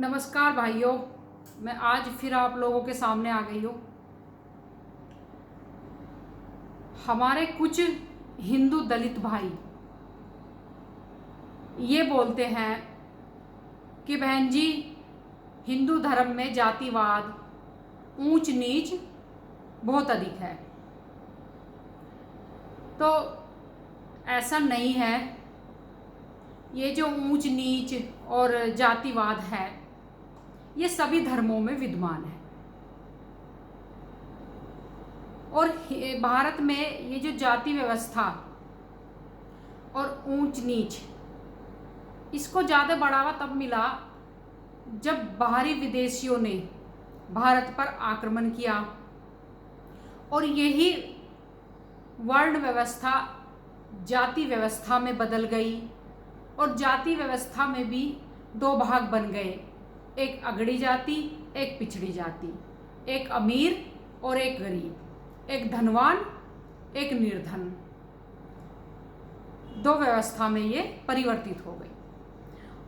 नमस्कार भाइयों, मैं आज फिर आप लोगों के सामने आ गई हूँ। हमारे कुछ हिंदू दलित भाई ये बोलते हैं कि बहन जी, हिंदू धर्म में जातिवाद, ऊंच नीच बहुत अधिक है। तो ऐसा नहीं है। ये जो ऊंच नीच और जातिवाद है, ये सभी धर्मों में विद्यमान है। और भारत में ये जो जाति व्यवस्था और ऊंच नीच, इसको ज़्यादा बढ़ावा तब मिला जब बाहरी विदेशियों ने भारत पर आक्रमण किया और यही वर्ण व्यवस्था जाति व्यवस्था में बदल गई। और जाति व्यवस्था में भी दो भाग बन गए, एक अगड़ी जाति, एक पिछड़ी जाति, एक अमीर और एक गरीब, एक धनवान, एक निर्धन। दो व्यवस्था में ये परिवर्तित हो गई।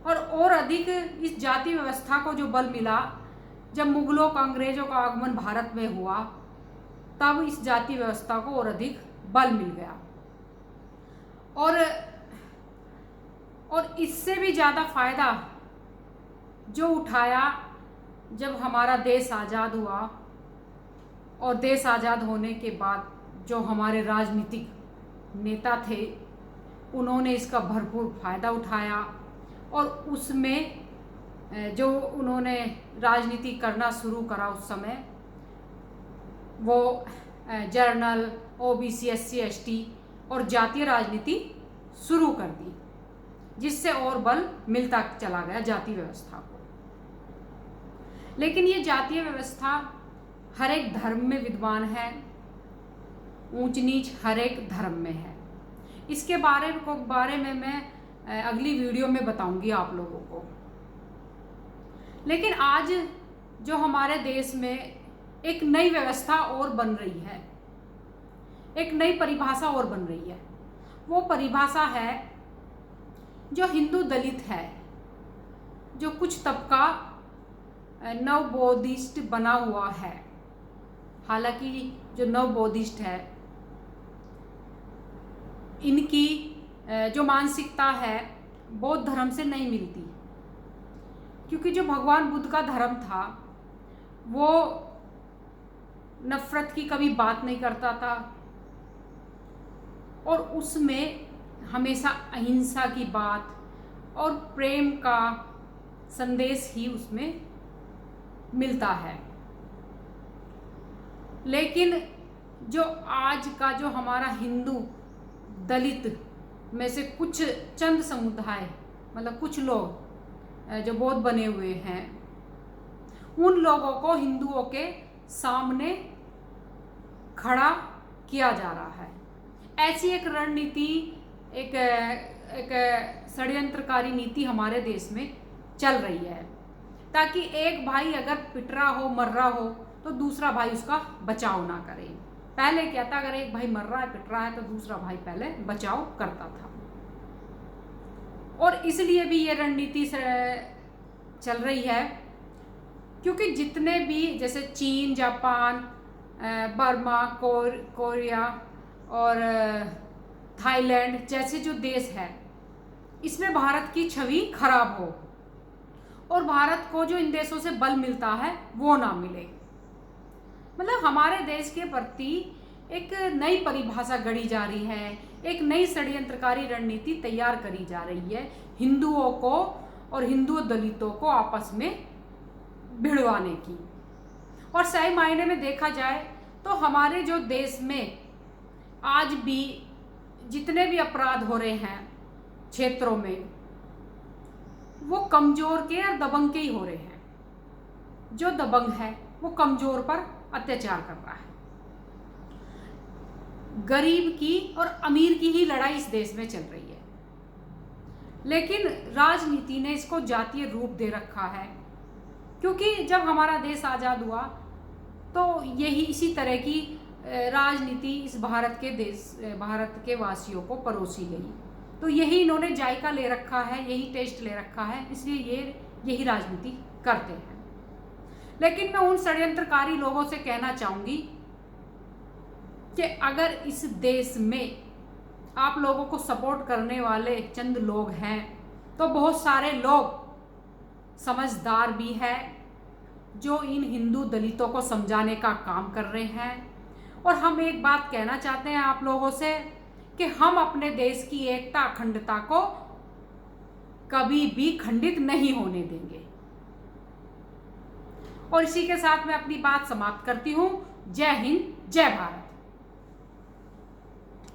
और अधिक इस जाति व्यवस्था को जो बल मिला जब मुगलों का, अंग्रेजों का आगमन भारत में हुआ, तब इस जाति व्यवस्था को और अधिक बल मिल गया। और इससे भी ज़्यादा फायदा जो उठाया जब हमारा देश आज़ाद हुआ। और देश आज़ाद होने के बाद जो हमारे राजनीतिक नेता थे, उन्होंने इसका भरपूर फायदा उठाया। और उसमें जो उन्होंने राजनीति करना शुरू करा, उस समय वो जर्नल, ओबीसी, एससी, एसटी और जातीय राजनीति शुरू कर दी, जिससे और बल मिलता चला गया जाति व्यवस्था को। लेकिन ये जातीय व्यवस्था हर एक धर्म में विद्यमान है, ऊंच नीच हर एक धर्म में है। इसके बारे में मैं अगली वीडियो में बताऊंगी आप लोगों को। लेकिन आज जो हमारे देश में एक नई व्यवस्था और बन रही है, एक नई परिभाषा और बन रही है। वो परिभाषा है जो हिंदू दलित है, जो कुछ तबका नव बौद्धिस्ट बना हुआ है। हालांकि जो नव बौद्धिस्ट है, इनकी जो मानसिकता है बौद्ध धर्म से नहीं मिलती, क्योंकि जो भगवान बुद्ध का धर्म था वो नफरत की कभी बात नहीं करता था और उसमें हमेशा अहिंसा की बात और प्रेम का संदेश ही उसमें मिलता है। लेकिन जो आज का जो हमारा हिंदू दलित में से कुछ चंद समुदाय, मतलब कुछ लोग जो बौद्ध बने हुए हैं, उन लोगों को हिंदुओं के सामने खड़ा किया जा रहा है। ऐसी एक रणनीति, एक षड्यंत्रकारी नीति हमारे देश में चल रही है, ताकि एक भाई अगर पिट रहा हो, मर रहा हो, तो दूसरा भाई उसका बचाव ना करे। पहले क्या था, अगर एक भाई मर रहा है, पिट रहा है, तो दूसरा भाई पहले बचाव करता था। और इसलिए भी ये रणनीति चल रही है, क्योंकि जितने भी जैसे चीन, जापान, बर्मा, कोरिया और थाईलैंड जैसे जो देश है, इसमें भारत की छवि खराब हो और भारत को जो इन देशों से बल मिलता है वो ना मिले। मतलब हमारे देश के प्रति एक नई परिभाषा गढ़ी जा रही है, एक नई षड्यंत्रकारी रणनीति तैयार करी जा रही है, हिंदुओं को और हिंदू दलितों को आपस में भिड़वाने की। और सही मायने में देखा जाए तो हमारे जो देश में आज भी जितने भी अपराध हो रहे हैं क्षेत्रों में, वो कमजोर के और दबंग के ही हो रहे हैं। जो दबंग है वो कमजोर पर अत्याचार कर रहा है। गरीब की और अमीर की ही लड़ाई इस देश में चल रही है। लेकिन राजनीति ने इसको जातीय रूप दे रखा है, क्योंकि जब हमारा देश आज़ाद हुआ तो यही इसी तरह की राजनीति इस भारत के वासियों को परोसी गई। तो यही इन्होंने जायका ले रखा है, यही टेस्ट ले रखा है, इसलिए ये यही राजनीति करते हैं। लेकिन मैं उन षड्यंत्रकारी लोगों से कहना चाहूंगी कि अगर इस देश में आप लोगों को सपोर्ट करने वाले चंद लोग हैं तो बहुत सारे लोग समझदार भी हैं जो इन हिंदू दलितों को समझाने का काम कर रहे हैं। और हम एक बात कहना चाहते हैं आप लोगों से कि हम अपने देश की एकता अखंडता को कभी भी खंडित नहीं होने देंगे। और इसी के साथ मैं अपनी बात समाप्त करती हूँ। जय हिंद, जय भारत।